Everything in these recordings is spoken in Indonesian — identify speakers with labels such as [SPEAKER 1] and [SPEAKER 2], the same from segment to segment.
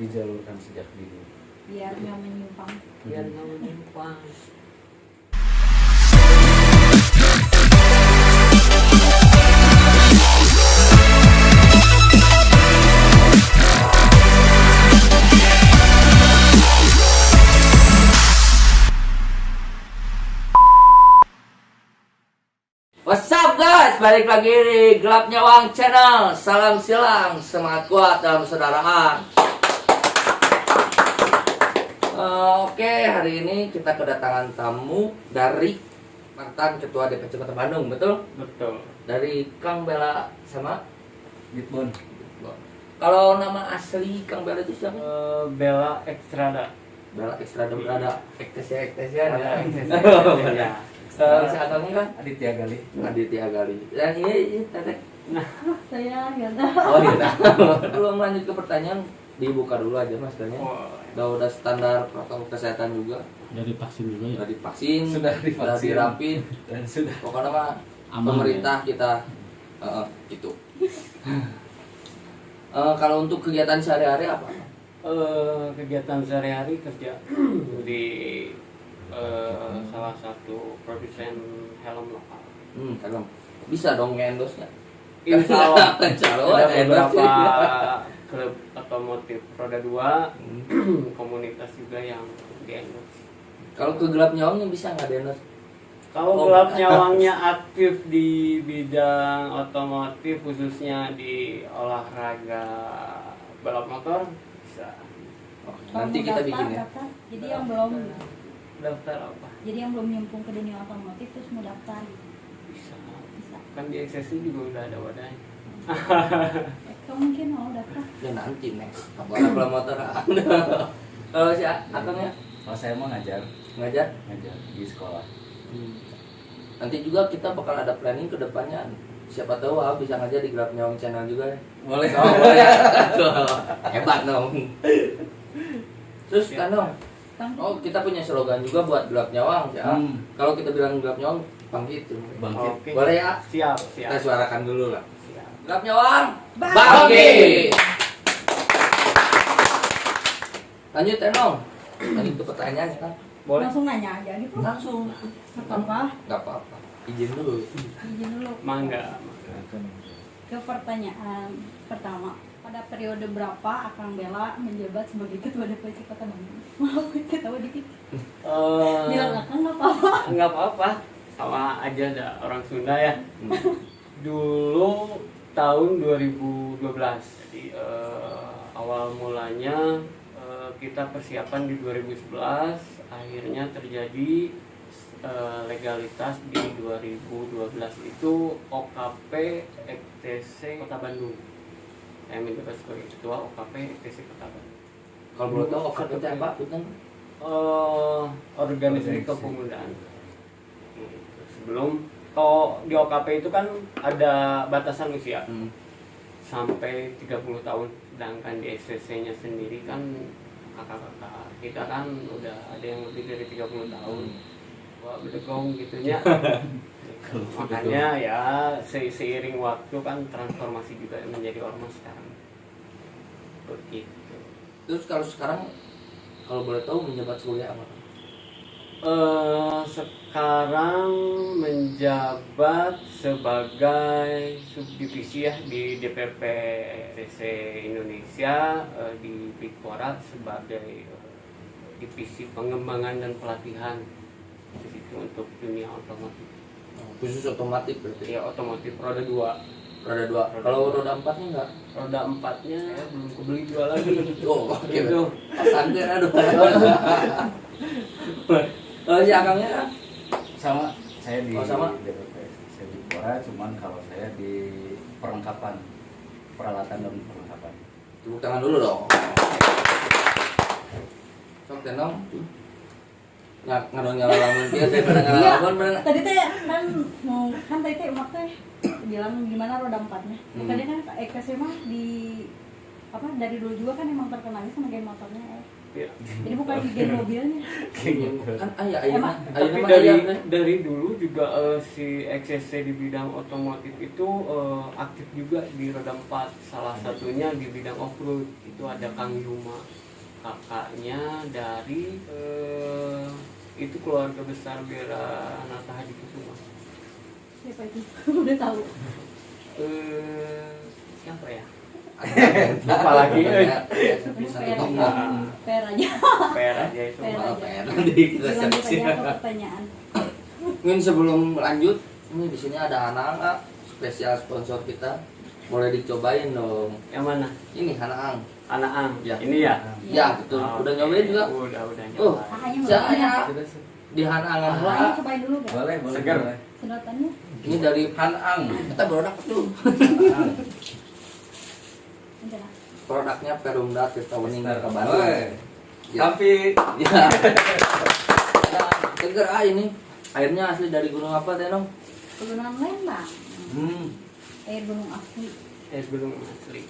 [SPEAKER 1] dijalurkan sejak dini.
[SPEAKER 2] Biar nggak menyimpang.
[SPEAKER 3] Biar nggak menyimpang. What's up guys, balik lagi di Gelap Nyawang Channel. Salam silang, semangat kuat dalam persaudaraan. Oke, hari ini kita kedatangan tamu dari mantan Ketua DPC Kota Bandung, betul?
[SPEAKER 4] Betul.
[SPEAKER 3] Dari Kang Bella sama
[SPEAKER 1] Bitbon.
[SPEAKER 3] kalau nama asli Kang Bella itu siapa?
[SPEAKER 4] Bella Extrada.
[SPEAKER 3] Bella Extrada berada ektes ya.
[SPEAKER 4] Ada
[SPEAKER 3] Ya. Si Agangnya kan
[SPEAKER 1] Aditya Gali.
[SPEAKER 3] Aditya Gali. Dan ini Tete.
[SPEAKER 2] Saya nggak tahu.
[SPEAKER 3] Oh iya. Belum lanjut ke pertanyaan, dibuka dulu aja mas tanya. Udah standar protokol kesehatan juga.
[SPEAKER 5] Udah divaksin juga ya?
[SPEAKER 3] Sudah divaksin,
[SPEAKER 1] Sudah divaksin.
[SPEAKER 3] dirapin.
[SPEAKER 1] Dan sudah
[SPEAKER 3] Pokoknya mah
[SPEAKER 5] Aman,
[SPEAKER 3] pemerintah kita gitu. Kalau untuk kegiatan sehari-hari apa?
[SPEAKER 4] Kegiatan sehari-hari kerja di salah satu produsen helm lokal.
[SPEAKER 3] Kagak bisa dong nge-endorse-nya.
[SPEAKER 4] Insya Allah
[SPEAKER 3] Insya Allah
[SPEAKER 4] ada
[SPEAKER 3] ada endorse.
[SPEAKER 4] beberapa klub otomotif roda 2 komunitas juga yang di endorse.
[SPEAKER 3] Kalau ke Gelap Nyawangnya bisa nggak di-endorse?
[SPEAKER 4] Kalau Gelap Nyawangnya aktif di bidang otomotif khususnya di olahraga balap motor bisa.
[SPEAKER 3] Nanti kita bikin ya.
[SPEAKER 2] Daftar. Jadi yang belum
[SPEAKER 4] Daftar apa?
[SPEAKER 2] Jadi yang belum nyemplung ke dunia otomotif terus mau daftar.
[SPEAKER 4] Bisa.
[SPEAKER 2] Bisa.
[SPEAKER 4] Kan di XSI juga udah ada wadahnya.
[SPEAKER 2] Kamu mungkin mau daftar?
[SPEAKER 3] Ya nanti next. Balap motor. Kalau si Akangnya
[SPEAKER 1] kalau saya mau ngajar
[SPEAKER 3] ngajar.
[SPEAKER 1] di sekolah.
[SPEAKER 3] Nanti juga kita bakal ada planning ke depannya. Siapa tahu bisa ngajar di Gelap Nyawang Channel juga ya.
[SPEAKER 1] Boleh.
[SPEAKER 3] Oh, boleh. Hebat dong. Terus kan dong. Oh, kita punya slogan juga buat Gelap Nyawang ya. Kalau kita bilang Gelap Nyawang bangkit.
[SPEAKER 1] Bangkit.
[SPEAKER 4] Oke.
[SPEAKER 3] Boleh ya?
[SPEAKER 4] Siap.
[SPEAKER 3] Kita suarakan dulu lah.
[SPEAKER 4] Siap.
[SPEAKER 3] Gelap Nyawang
[SPEAKER 2] Bangkit!
[SPEAKER 3] bangkit. Lanjut Enong. Lanjut ke pertanyaannya kan.
[SPEAKER 4] Boleh.
[SPEAKER 2] Langsung nanya aja gitu.
[SPEAKER 3] Langsung.
[SPEAKER 2] Apa?
[SPEAKER 3] Gak apa-apa. Izin dulu.
[SPEAKER 2] Izin dulu.
[SPEAKER 4] Mangga.
[SPEAKER 2] Ke pertanyaan pertama. Pada periode berapa Akang Bella menjabat sebagai Ketua DPC Kota Bandung? Maaf, ketawa dikit. Bilang Akang nggak apa-apa.
[SPEAKER 4] Nggak apa-apa. Sama aja ada orang Sunda ya. Dulu tahun 2012. Jadi awal mulanya kita persiapan di 2011, akhirnya terjadi legalitas di 2012 itu OKP ETC Kota Bandung. Saya menjabat sebagai ketua OKP ETC Kota Bandung.
[SPEAKER 3] Kalau boleh tahu OKP itu apa? Punten.
[SPEAKER 4] Organisasi kepemudaan. Sebelum di OKP itu kan ada batasan usia sampai 30 tahun, sedangkan di SCC-nya sendiri kan kakak-kakak kita kan udah ada yang lebih dari 30 tahun. Wah, bedegong gitunya. Makanya ya seiring waktu kan transformasi juga menjadi ormas sekarang. Begitu.
[SPEAKER 3] Terus kalau sekarang kalau boleh tahu menjabat sebagai apa?
[SPEAKER 4] Sekarang menjabat sebagai subdivisi ya di DPP TC Indonesia, di Bigpora sebagai divisi pengembangan dan pelatihan di situ untuk dunia otomotif.
[SPEAKER 3] Khusus otomotif berarti.
[SPEAKER 4] Ya otomotif roda 2.
[SPEAKER 3] Roda 2. Kalau roda 4-nya enggak?
[SPEAKER 4] Roda 4-nya saya belum kebeli dua lagi.
[SPEAKER 3] Oh, oke.
[SPEAKER 4] Gitu.
[SPEAKER 3] Santai aduh. Kalau si Akangnya kan?
[SPEAKER 1] Sama saya di
[SPEAKER 3] sama?
[SPEAKER 1] DPP. Saya di Bora, cuman kalau saya di perlengkapan, peralatan dan perlengkapan.
[SPEAKER 3] Tepuk tangan dulu dong. Sok tenong. Ngadong nyalaman dia teh pada ngalaman bener.
[SPEAKER 2] Tadi teh kan mau kan tadi teh emak teh bilang gimana roda 4-nya. Makanya kan Eka sih mah di apa dari dulu juga kan emang terkenalnya sama geng motornya ya.
[SPEAKER 4] Ya.
[SPEAKER 2] Jadi bukan di geng mobilnya.
[SPEAKER 3] Kan ayah
[SPEAKER 2] Emang?
[SPEAKER 4] Tapi dari dulu juga si XSC di bidang otomotif itu aktif juga di roda 4. Salah satunya di bidang off-road itu ada Kang Yuma, kakaknya dari itu keluarga besar Bera Nata Hadi Kusuma.
[SPEAKER 2] Siapa itu? Udah tahu.
[SPEAKER 4] Siapa ya? Lupa lagi.
[SPEAKER 2] PR aja.
[SPEAKER 4] PR aja itu.
[SPEAKER 3] PR nanti kita
[SPEAKER 2] Lanjut
[SPEAKER 3] seleksi.
[SPEAKER 2] aja ke pertanyaan.
[SPEAKER 3] Mungkin sebelum lanjut, ini di sini ada Hanaang spesial sponsor kita. Boleh dicobain dong.
[SPEAKER 4] Yang mana?
[SPEAKER 3] Ini Hanaang.
[SPEAKER 4] Hanaang.
[SPEAKER 3] Ya.
[SPEAKER 4] Ini ya?
[SPEAKER 3] Ya, betul. Udah nyobain juga?
[SPEAKER 4] Udah
[SPEAKER 3] Oh,
[SPEAKER 2] Ahanya belum
[SPEAKER 3] saya
[SPEAKER 2] punya.
[SPEAKER 3] di Hanaangan
[SPEAKER 2] Ahanya
[SPEAKER 3] lah.
[SPEAKER 2] cobain dulu gak?
[SPEAKER 1] Boleh, boleh.
[SPEAKER 4] Segar.
[SPEAKER 1] boleh.
[SPEAKER 2] Sedotannya.
[SPEAKER 3] Ini dari
[SPEAKER 1] Hanaang.
[SPEAKER 3] kita produk tuh.
[SPEAKER 2] Enggak.
[SPEAKER 3] Produknya Perumda Tirta Wening
[SPEAKER 1] Mister.
[SPEAKER 3] ke Bandung.
[SPEAKER 1] Boleh.
[SPEAKER 3] Ya.
[SPEAKER 1] Tapi
[SPEAKER 3] Ya. Seger ini. Airnya asli dari gunung apa teh, Nong?
[SPEAKER 2] Pegunungan Lembang. Air gunung asli.
[SPEAKER 4] Gunung asli.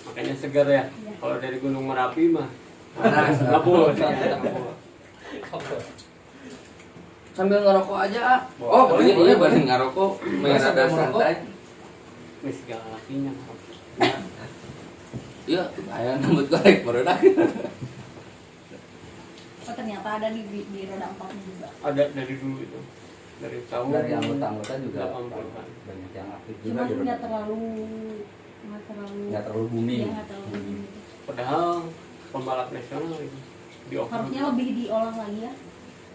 [SPEAKER 4] Makanya segar ya.
[SPEAKER 2] Iya.
[SPEAKER 4] Kalau dari Gunung Merapi mah
[SPEAKER 3] Panas.
[SPEAKER 4] ngabul.
[SPEAKER 3] Sambil ngerokok aja. Ah.
[SPEAKER 1] Boleh,
[SPEAKER 3] Oh,
[SPEAKER 1] boleh,
[SPEAKER 3] iya,
[SPEAKER 1] boleh,
[SPEAKER 3] iya,
[SPEAKER 1] boleh.
[SPEAKER 3] boleh ngerokok. Main
[SPEAKER 1] Sambil
[SPEAKER 3] ada
[SPEAKER 1] ngerokok.
[SPEAKER 3] santai.
[SPEAKER 4] Ini segala lakinya.
[SPEAKER 3] Iya, ayah nambut korek produk.
[SPEAKER 2] Oh ternyata ada di roda 4 juga.
[SPEAKER 4] Ada dari dulu itu. Dari tahun
[SPEAKER 1] dari anggota-anggota juga
[SPEAKER 4] 80-an.
[SPEAKER 1] banyak yang aktif juga.
[SPEAKER 2] Cuman
[SPEAKER 1] di
[SPEAKER 2] nggak
[SPEAKER 1] roda.
[SPEAKER 2] terlalu
[SPEAKER 1] Nggak terlalu booming.
[SPEAKER 2] Iya, nggak terlalu booming gitu.
[SPEAKER 4] Padahal pembalap nasional itu di
[SPEAKER 2] Harusnya lebih diolah lagi ya.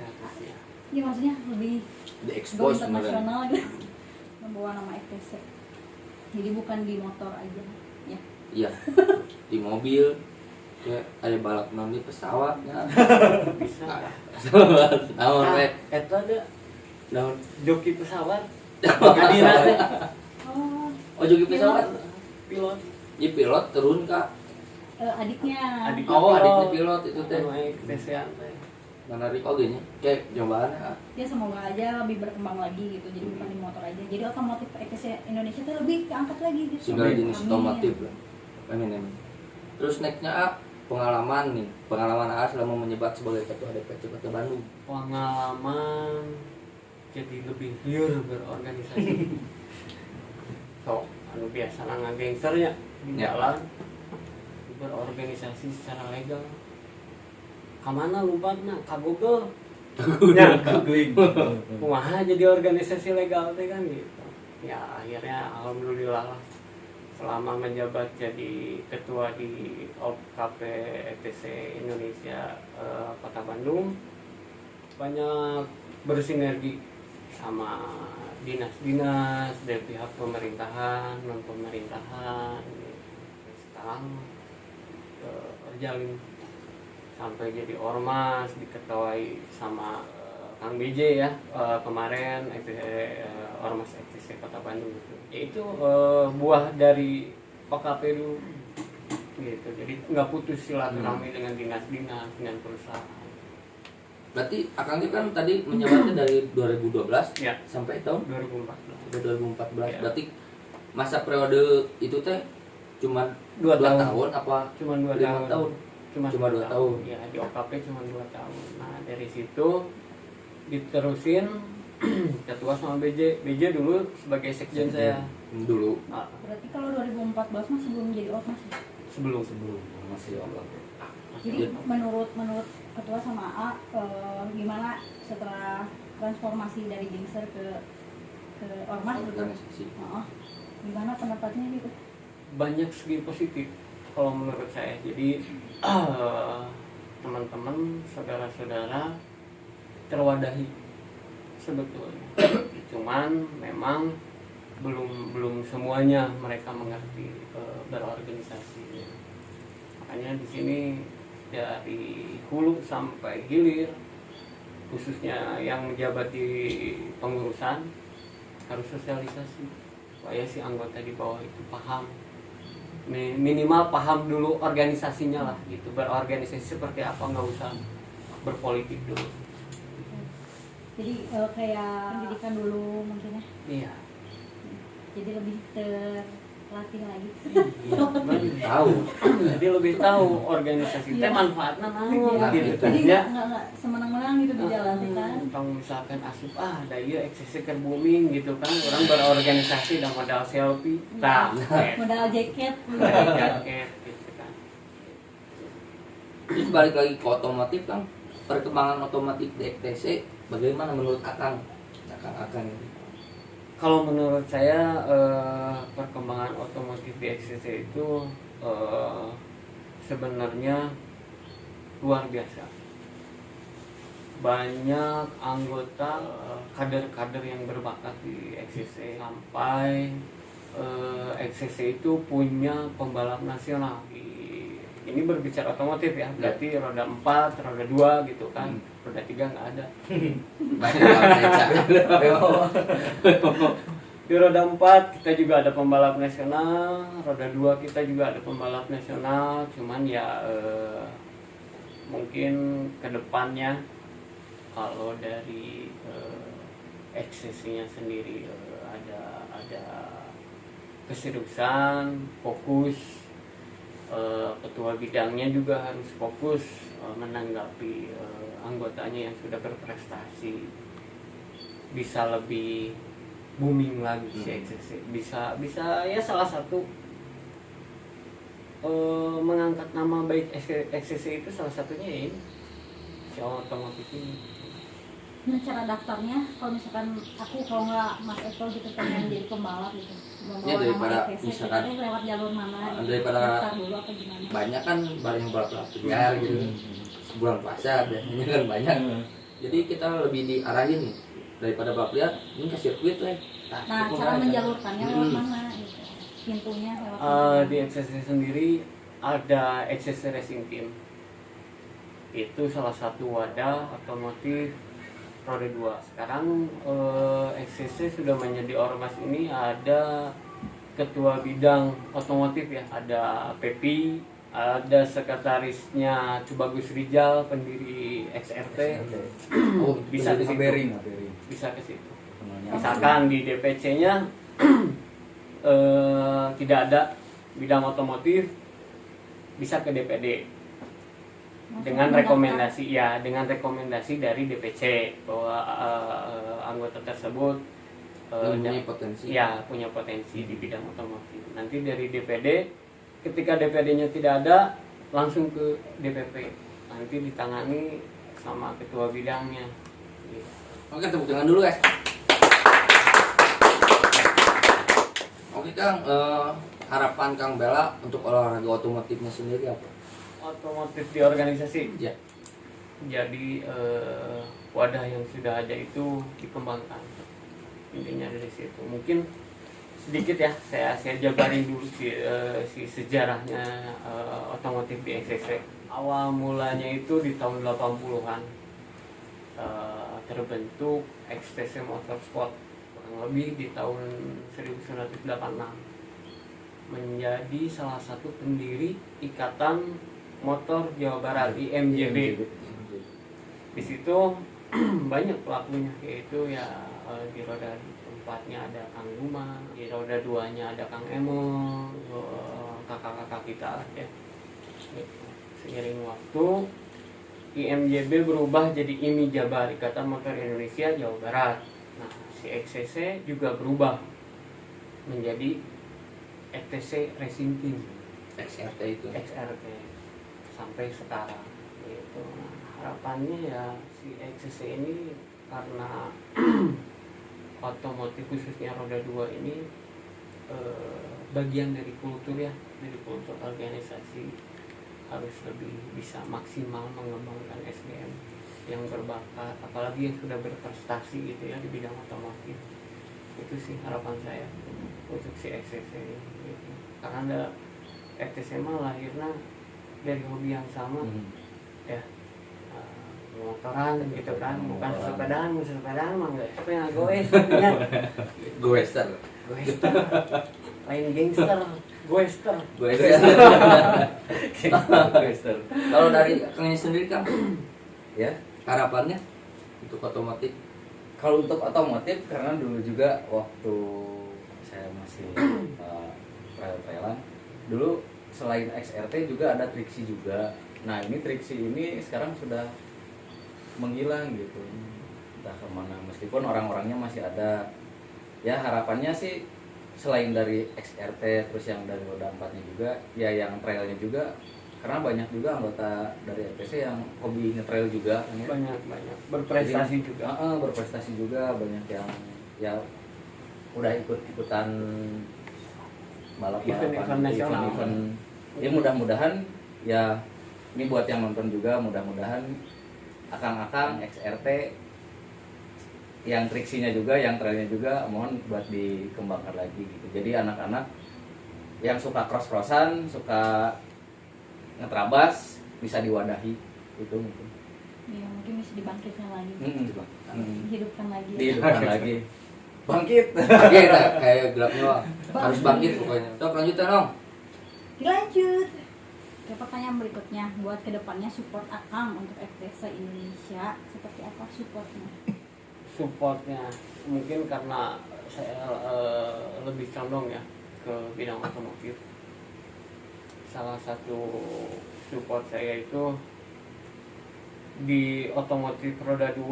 [SPEAKER 4] Harusnya.
[SPEAKER 2] Iya maksudnya lebih
[SPEAKER 3] Di
[SPEAKER 2] go
[SPEAKER 3] expose beneran.
[SPEAKER 2] internasional gitu. Membawa nama FTC. Jadi bukan di motor aja. Ya.
[SPEAKER 3] Iya. Di mobil kayak ada balap non di pesawatnya.
[SPEAKER 4] Bisa.
[SPEAKER 3] Pesawat. Naon we?
[SPEAKER 4] Itu ada
[SPEAKER 3] Naon?
[SPEAKER 4] joki pesawat. Hadiran teh.
[SPEAKER 2] Oh,
[SPEAKER 3] Oh, joki pesawat.
[SPEAKER 4] Pilot.
[SPEAKER 3] Iya, pilot turun Kak.
[SPEAKER 2] adiknya.
[SPEAKER 4] Adik.
[SPEAKER 3] Oh, adiknya pilot itu teh.
[SPEAKER 4] Naik TCA teh.
[SPEAKER 3] Menarik oge nya. Kayak cobaannya.
[SPEAKER 2] Ya semoga aja lebih berkembang lagi gitu. Jadi bukan di motor aja. Jadi otomotif FTC Indonesia tuh lebih keangkat lagi gitu.
[SPEAKER 3] Segala jenis
[SPEAKER 2] Amin.
[SPEAKER 3] otomotif lah. Amin. Terus nextnya A, pengalaman nih. Pengalaman A selama menjabat sebagai ketua DPC Kota Bandung.
[SPEAKER 4] Pengalaman jadi lebih liar berorganisasi. So, anu biasa lah gangsternya di
[SPEAKER 3] Ya.
[SPEAKER 4] jalan berorganisasi secara legal. Kamana lompatna? Ka Google. Ya,
[SPEAKER 1] Googling.
[SPEAKER 4] kumaha jadi organisasi legal teh kan gitu. Ya akhirnya alhamdulillah lah selama menjabat jadi ketua di OKP ETC Indonesia Kota Bandung banyak bersinergi sama dinas-dinas dari pihak pemerintahan, non pemerintahan. Sekarang terjalin sampai jadi ormas diketuai sama Kang BJ ya kemarin ormas ETC Kota Bandung gitu. Itu buah dari OKP dulu gitu. Jadi nggak putus silaturahmi dengan dinas-dinas, dengan perusahaan.
[SPEAKER 3] Berarti Akang itu kan tadi menjabatnya dari 2012
[SPEAKER 4] Ya,
[SPEAKER 3] sampai tahun
[SPEAKER 4] 2014.
[SPEAKER 3] sampai 2014.
[SPEAKER 4] Ya.
[SPEAKER 3] Berarti masa periode itu teh cuma 2
[SPEAKER 4] Dua tahun.
[SPEAKER 3] tahun apa
[SPEAKER 4] Cuma 2
[SPEAKER 3] 5 tahun? Cuma 2 tahun.
[SPEAKER 4] Ya, di OKP cuma 2 tahun. Nah, dari situ diterusin ketua sama BJ. BJ dulu sebagai sekjen saya.
[SPEAKER 3] Dulu.
[SPEAKER 4] Nah,
[SPEAKER 2] Berarti kalau 2014 masih belum jadi ormas ya?
[SPEAKER 4] sebelum
[SPEAKER 1] Masih oke.
[SPEAKER 2] Jadi menurut ketua sama A gimana setelah transformasi dari gangster ke ormas gitu?
[SPEAKER 3] Organisasi.
[SPEAKER 2] Gimana pendapatnya gitu?
[SPEAKER 4] banyak segi positif kalau menurut saya. Jadi teman-teman, saudara-saudara terwadahi sebetulnya. Cuman memang belum semuanya mereka mengerti berorganisasi. Makanya di sini dari hulu sampai hilir, khususnya yang menjabat di pengurusan, harus sosialisasi supaya si anggota di bawah itu paham, minimal paham dulu organisasinya lah gitu, berorganisasi seperti apa, nggak usah berpolitik dulu.
[SPEAKER 2] Jadi kayak pendidikan dulu mungkin ya.
[SPEAKER 4] Iya.
[SPEAKER 2] Jadi lebih latih lagi.
[SPEAKER 3] Tahu.
[SPEAKER 4] Jadi lebih tahu organisasi teh
[SPEAKER 2] Iya.
[SPEAKER 4] manfaatnya naon
[SPEAKER 3] Iya.
[SPEAKER 4] gitu
[SPEAKER 2] Jadi
[SPEAKER 4] ya.
[SPEAKER 2] nggak semenang-menang gitu di jalan kan.
[SPEAKER 4] Kalau misalkan asup da ieu eksesi keur booming gitu kan, orang berorganisasi dan modal selfie. Tah,
[SPEAKER 2] Modal jaket.
[SPEAKER 4] jaket gitu kan.
[SPEAKER 3] Terus balik lagi ke otomotif Kang, perkembangan otomotif di XTC bagaimana menurut Akang? Akang ini.
[SPEAKER 4] Kalau menurut saya perkembangan otomotif di XCC itu sebenarnya luar biasa. Banyak anggota kader-kader yang berbakat di XCC sampai XCC itu punya pembalap nasional. Ini berbicara otomotif ya, berarti roda 4, roda 2 gitu kan. Roda 3 nggak ada.
[SPEAKER 3] Banyak banget
[SPEAKER 4] Di roda 4 kita juga ada pembalap nasional, roda 2 kita juga ada pembalap nasional, cuman ya mungkin kedepannya kalau dari XCC-nya sendiri ada keseriusan, fokus, ketua bidangnya juga harus fokus menanggapi anggotanya yang sudah berprestasi, bisa lebih booming lagi si XCC, bisa ya salah satu mengangkat nama baik XCC itu salah satunya ya ini si otomotif ini.
[SPEAKER 2] Nah, cara daftarnya kalau misalkan kalau nggak Mas Eko gitu pengen jadi pembalap gitu, mau
[SPEAKER 3] Ya,
[SPEAKER 2] bawa
[SPEAKER 3] daripada
[SPEAKER 2] nama EVC,
[SPEAKER 3] misalkan
[SPEAKER 2] kita lewat jalur mana gitu,
[SPEAKER 3] daripada
[SPEAKER 2] daftar dulu apa gimana?
[SPEAKER 3] banyak kan barang yang balap liar gitu. Sebulan puasa biasanya kan banyak. Jadi kita lebih diarahin nih daripada balap liar, ini ke sirkuit tuh.
[SPEAKER 2] Nah, cara menjalurkannya lewat mana gitu, pintunya lewat mana?
[SPEAKER 4] Di XCC sendiri ada XCC Racing Team, itu salah satu wadah otomotif roda 2. Sekarang XCC sudah menjadi ormas ini ada ketua bidang otomotif ya, ada Pepi, ada sekretarisnya Cubagus Rijal, pendiri XRT.
[SPEAKER 1] Oh,
[SPEAKER 4] Bisa ke situ. Bisa ke situ. Misalkan di DPC-nya tidak ada bidang otomotif, bisa ke DPD dengan rekomendasi dari DPC bahwa anggota tersebut
[SPEAKER 3] punya potensi.
[SPEAKER 4] Ya, punya potensi di bidang otomotif. Nanti dari DPD, ketika DPD-nya tidak ada, langsung ke DPP. Nanti ditangani sama ketua bidangnya.
[SPEAKER 3] Oke, tepuk tangan dulu guys. Oke Kang, harapan Kang Bella untuk olahraga otomotifnya sendiri apa?
[SPEAKER 4] Otomotif di organisasi.
[SPEAKER 3] Ya.
[SPEAKER 4] Jadi wadah yang sudah ada itu dikembangkan. Intinya dari situ. Mungkin sedikit ya saya jabarin dulu si sejarahnya otomotif di XCC. Awal mulanya itu di tahun 80-an terbentuk XTC Motorsport, kurang lebih di tahun 1986, menjadi salah satu pendiri Ikatan Motor Jawa Barat IMJB. Di situ banyak pelakunya, yaitu ya di roda 4-nya ada Kang Duma, di roda 2-nya ada Kang Emo, kakak-kakak kita ya. Seiring waktu IMJB berubah jadi IMI Jabar, Ikatan Motor Indonesia Jawa Barat. Nah, si XCC juga berubah menjadi XTC Racing Team,
[SPEAKER 3] XRT itu.
[SPEAKER 4] XRT sampai sekarang gitu. Nah, harapannya ya si XCC ini karena otomotif khususnya roda 2 ini bagian dari kultur ya, dari kultur organisasi, harus lebih bisa maksimal mengembangkan SDM yang berbakat, apalagi yang sudah berprestasi gitu ya di bidang otomotif. Itu sih harapan saya untuk si XCC gitu. Karena ada XCC mah lahirnya dari hobi yang sama ya, motoran gitu kan, bukan sepedaan mah enggak, apa yang goes ya.
[SPEAKER 3] Goester.
[SPEAKER 4] Lain gangster, goester.
[SPEAKER 3] Kalau dari Kangnya sendiri Kang,
[SPEAKER 1] Ya,
[SPEAKER 3] harapannya untuk otomotif?
[SPEAKER 1] kalau untuk otomotif karena dulu juga waktu saya masih trail-trailan. Dulu selain XRT juga ada Trixie juga. Nah ini Trixie ini sekarang sudah menghilang gitu, entah kemana. Meskipun orang-orangnya masih ada. Ya harapannya sih selain dari XRT terus yang dari roda 4-nya juga, ya yang trailnya juga. Karena banyak juga anggota dari FPC yang hobi nge-trail juga kan ya.
[SPEAKER 4] Banyak berprestasi. Jadi, juga
[SPEAKER 1] berprestasi juga, banyak yang ya udah ikut-ikutan balap-balapan event. Ya mudah-mudahan ya ini buat yang nonton juga, mudah-mudahan akang-akang XRT yang Trixie-nya juga, yang trailnya juga mohon buat dikembangkan lagi gitu. Jadi anak-anak yang suka cross-crossan, suka ngetrabas bisa diwadahi itu mungkin.
[SPEAKER 2] Iya, mungkin bisa dibangkitkan lagi. Dihidupkan lagi.
[SPEAKER 1] Dihidupkan lagi. Bangkit.
[SPEAKER 3] Oke, kayak gelap nyawang. Harus bangkit pokoknya. Sok lanjutan dong.
[SPEAKER 2] Dilanjut. Ke pertanyaan berikutnya, buat kedepannya support Akang untuk FTC Indonesia seperti apa supportnya?
[SPEAKER 4] Supportnya mungkin karena saya lebih condong ya ke bidang otomotif. Salah satu support saya itu di otomotif roda 2,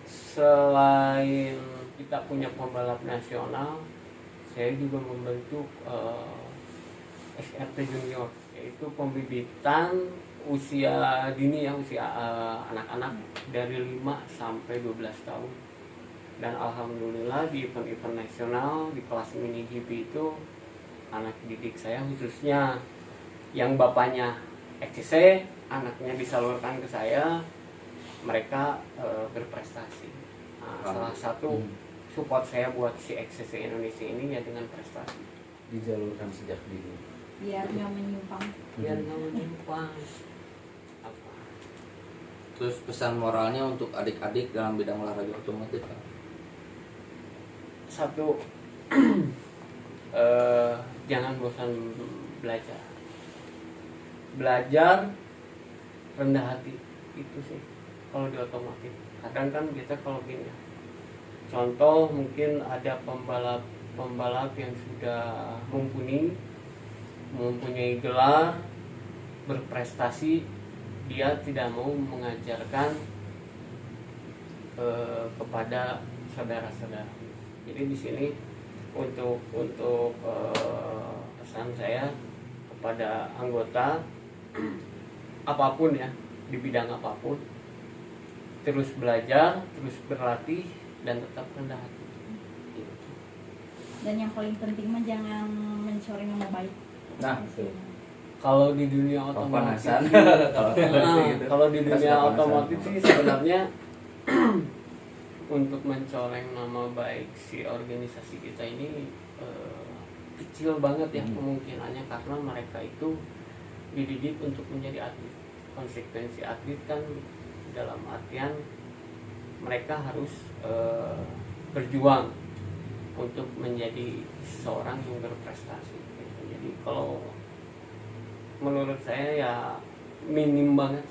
[SPEAKER 4] selain kita punya pembalap nasional, saya juga membentuk SRT Junior, yaitu pembibitan usia dini ya, usia anak-anak dari 5 sampai 12 tahun. Dan alhamdulillah di event-event nasional di kelas mini GP itu anak didik saya khususnya yang bapaknya XCC, anaknya disalurkan ke saya, mereka berprestasi. Nah, salah satu support saya buat si XCC Indonesia ini ya dengan prestasi.
[SPEAKER 1] Dijalurkan sejak dini.
[SPEAKER 2] Biar nggak menyimpang.
[SPEAKER 3] Terus pesan moralnya untuk adik-adik dalam bidang olahraga otomotif.
[SPEAKER 4] Satu, jangan bosan belajar. Belajar, rendah hati, itu sih kalau di otomotif. Kadang kan kita kalau gini ya, contoh mungkin ada pembalap yang sudah mempunyai gelar, berprestasi, dia tidak mau mengajarkan kepada saudara-saudara. Jadi di sini untuk pesan saya kepada anggota apapun ya, di bidang apapun, terus belajar, terus berlatih, dan tetap rendah hati.
[SPEAKER 2] Dan yang paling penting mah jangan mencoreng nama baik.
[SPEAKER 1] Nah, itu.
[SPEAKER 4] Kalau di dunia otomotif, kalau di dunia otomotif sih sebenarnya untuk mencoreng nama baik si organisasi kita ini kecil banget ya kemungkinannya, karena mereka itu dididik untuk menjadi atlet. Konsekuensi atlet kan dalam artian mereka harus berjuang untuk menjadi seorang yang berprestasi. Jadi kalau menurut saya ya minim banget